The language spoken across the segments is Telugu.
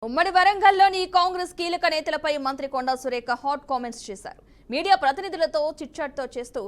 ఉమ్మడి వరంగల్లోని కాంగ్రెస్ కీలక నేతలపై మంత్రి కొండా సురేఖ హాట్ కామెంట్స్ చేశారు. మీడియా ప్రతినిధులతో చిట్చాట్తో చేస్తూ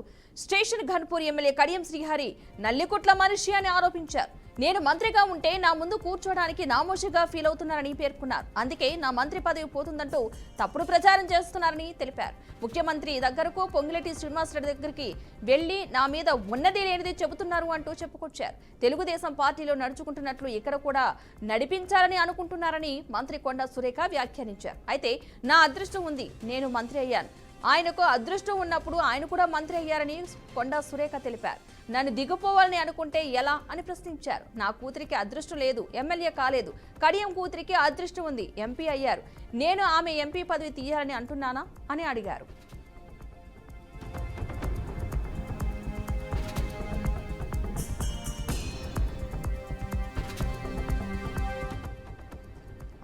స్టేషన్ ఘన్పూర్ ఎమ్మెల్యే కడియం శ్రీహరి నల్లికుట్ల మనిషి అని ఆరోపించారు. నేను మంత్రిగా ఉంటే నా ముందు కూర్చోడానికి నామోషిగా ఫీల్ అవుతున్నారని పేర్కొన్నారు. అందుకే నా మంత్రి పదవి పోతుందంటూ తప్పుడు ప్రచారం చేస్తున్నారని తెలిపారు. ముఖ్యమంత్రి దగ్గరకు పొంగిరెడ్డి శ్రీనివాసరెడ్డి దగ్గరికి వెళ్లి నా మీద ఉన్నది లేనిది చెబుతున్నారు అంటూ చెప్పుకొచ్చారు. తెలుగుదేశం పార్టీలో నడుచుకుంటున్నట్లు ఇక్కడ కూడా నడిపించాలని అనుకుంటున్నారని మంత్రి కొండా సురేఖ వ్యాఖ్యానించారు. అయితే నా అదృష్టం ఉంది, నేను మంత్రి అయ్యాను. ఆయనకు అదృష్టం ఉన్నప్పుడు ఆయన కూడా మంత్రి అయ్యారని కొండా సురేఖ తెలిపారు. నన్ను దిగిపోవాలని అనుకుంటే ఎలా అని ప్రశ్నించారు. నా కూతురికి అదృష్టం లేదు, ఎమ్మెల్యే కాలేదు. కడియం కూతురికి అదృష్టం ఉంది, ఎంపీ అయ్యారు. నేను ఆమె ఎంపీ పదవి తీయాలని అంటున్నానా అని అడిగారు.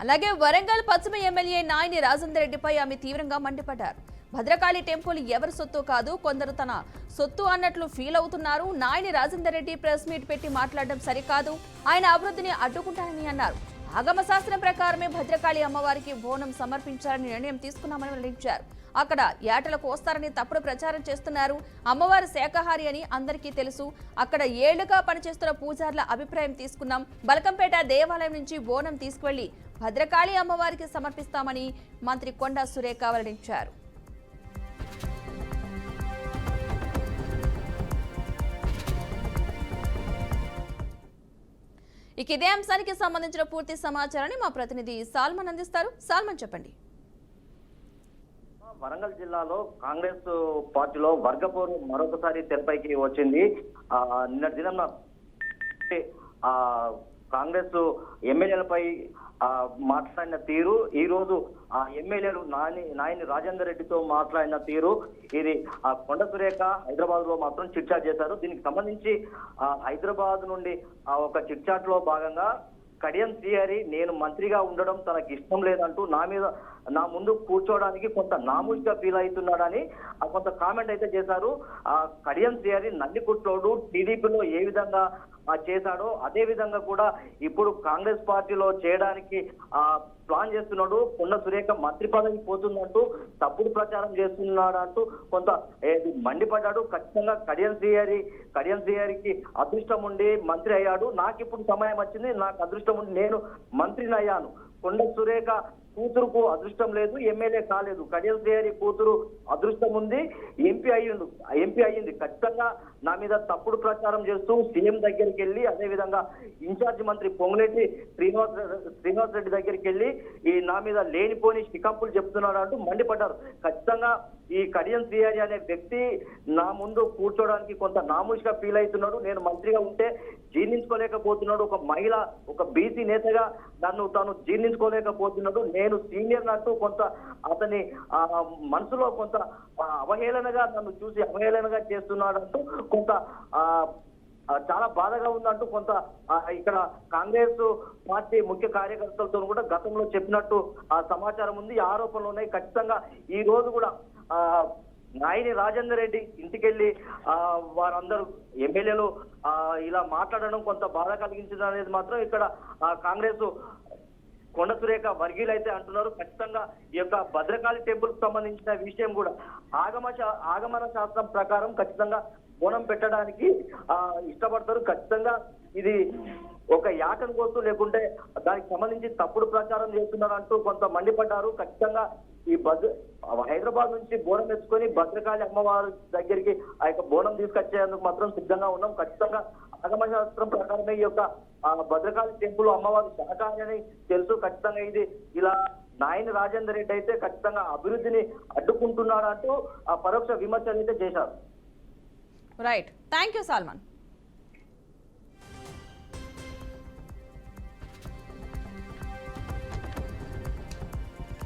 అలాగే వరంగల్ పశ్చిమ ఎమ్మెల్యే నాయని రాజేందర్ రెడ్డిపై ఆమె తీవ్రంగా మండిపడ్డారు. భద్రకాళి టెంపుల్ ఎవరి సొత్తు కాదు, కొందరు తన సొత్తు అన్నట్లు ఫీల్ అవుతున్నారు. నాయని రాజేందర్ రెడ్డి ప్రెస్ మీట్ పెట్టి మాట్లాడడం సరికాదు, ఆయన అభివృద్ధిని అడ్డుకుంటానని అన్నారు. ఆగమ శాస్త్రం ప్రకారమే భద్రకాళి అమ్మవారికి బోనం సమర్పించాలని నిర్ణయం తీసుకున్నామని వెల్లడించారు. అక్కడ ఏటలకు వస్తారని తప్పుడు ప్రచారం చేస్తున్నారు. అమ్మవారి శాఖాహారి అని అందరికీ తెలుసు. అక్కడ ఏళ్లుగా పనిచేస్తున్న పూజారుల అభిప్రాయం తీసుకున్నాం. బలకంపేట దేవాలయం నుంచి బోనం తీసుకువెళ్లి భద్రకాళి అమ్మవారికి సమర్పిస్తామని మంత్రి కొండా సురేఖ వెల్లడించారు. ఇక ఇదే అంశానికి సంబంధించిన పూర్తి సమాచారాన్ని మా ప్రతినిధి సాల్మన్ అందిస్తారు. సాల్మన్, చెప్పండి. వరంగల్ జిల్లాలో కాంగ్రెస్ పార్టీలో వర్గపోరు మరొకసారి తెరపైకి వచ్చింది. నిన్నటి దినం కాంగ్రెస్ ఎమ్మెల్యేలపై మాట్లాడిన తీరు, ఈ రోజు ఆ ఎమ్మెల్యేలు నాయని రాజేందర్ రెడ్డితో మాట్లాడిన తీరు, ఇది కొండ సురేఖ హైదరాబాద్ లో మాత్రం చిట్చాట్ చేశారు. దీనికి సంబంధించి హైదరాబాద్ నుండి ఒక చిట్చాట్ లో భాగంగా కడియం శ్రీహరి నేను మంత్రిగా ఉండడం తనకి ఇష్టం లేదంటూ నా ముందు కూర్చోవడానికి కొంత నామూషిగా ఫీల్ అవుతున్నాడని కొంత కామెంట్ అయితే చేశారు. కడియం శ్రీహరి నల్లికుట్లోడు టీడీపీలో ఏ విధంగా చేశాడో అదే విధంగా కూడా ఇప్పుడు కాంగ్రెస్ పార్టీలో చేయడానికి ప్లాన్ చేస్తున్నాడు. కొండ సురేఖ మంత్రి పదవి పోతుందంటూ తప్పుడు ప్రచారం చేస్తున్నాడంటూ కొంత మండిపడ్డాడు. ఖచ్చితంగా కడియం శ్రీహరికి అదృష్టం ఉండి మంత్రి అయ్యాడు. నాకు ఇప్పుడు సమయం వచ్చింది, నాకు అదృష్టం ఉండి నేను మంత్రిని అయ్యాను. కొండ సురేఖ కూతురుకు అదృష్టం లేదు, ఎమ్మెల్యే కాలేదు. కడియం శ్రీహరి కూతురు అదృష్టం ఉంది, ఎంపీ అయ్యింది. ఖచ్చితంగా నా మీద తప్పుడు ప్రచారం చేస్తూ సీఎం దగ్గరికి వెళ్ళి, అదేవిధంగా ఇన్ఛార్జ్ మంత్రి పొంగులేటి శ్రీనివాస్ రెడ్డి దగ్గరికి వెళ్ళి నా మీద లేనిపోని షికాంపులు చెప్తున్నాడు అంటూ మండిపడ్డారు. ఖచ్చితంగా ఈ కడియం శ్రీహరి అనే వ్యక్తి నా ముందు కూర్చోడానికి కొంత నామూషిగా ఫీల్ అవుతున్నాడు. నేను మంత్రిగా ఉంటే జీర్ణించుకోలేకపోతున్నాడు. ఒక మహిళ, ఒక బీసీ నేతగా తాను జీర్ణించుకోలేకపోతున్నాడు. నేను సీనియర్ అంటూ కొంత అతని మనసులో కొంత అవహేళనగా నన్ను చూసి అవహేళనగా చేస్తున్నాడంటూ కొంత చాలా బాధగా ఉందంటూ కొంత ఇక్కడ కాంగ్రెస్ పార్టీ ముఖ్య కార్యకర్తలతో కూడా గతంలో చెప్పినట్టు సమాచారం ఉంది, ఆరోపణలు ఉన్నాయి. ఖచ్చితంగా ఈ రోజు కూడా నాయని రాజేందర్ రెడ్డి ఇంటికెళ్లి వారందరూ ఎమ్మెల్యేలు ఇలా మాట్లాడడం కొంత బాధ కలిగించింది అనేది మాత్రం ఇక్కడ కాంగ్రెస్ కొండ సురేఖ వర్గీయులు అయితే అంటున్నారు. ఖచ్చితంగా ఈ యొక్క భద్రకాళి టెంపుల్ కు సంబంధించిన విషయం కూడా ఆగమన శాస్త్రం ప్రకారం ఖచ్చితంగా బోనం పెట్టడానికి ఇష్టపడతారు. ఖచ్చితంగా ఇది ఒక యాటను కోస్తూ లేకుంటే దానికి సంబంధించి తప్పుడు ప్రచారం చేస్తున్నారు అంటూ కొంత మండిపడ్డారు. ఖచ్చితంగా ఈ హైదరాబాద్ నుంచి బోనం ఎత్తుకొని భద్రకాళి అమ్మవారి దగ్గరికి ఆ యొక్క బోనం తీసుకొచ్చేందుకు మాత్రం సిద్ధంగా ఉన్నాం. ఖచ్చితంగా ఆగమ శాస్త్రం ప్రకారమే ఈ యొక్క భద్రకాళి టెంపుల్ అమ్మవారి శాఖాహారి అని తెలుసు. ఖచ్చితంగా ఇది ఇలా నాయని రాజేందర్ రెడ్డి అయితే ఖచ్చితంగా అభివృద్ధిని అడ్డుకుంటున్నాడు అంటూ పరోక్ష విమర్శలు అయితే చేశారు. Right, thank you salmon.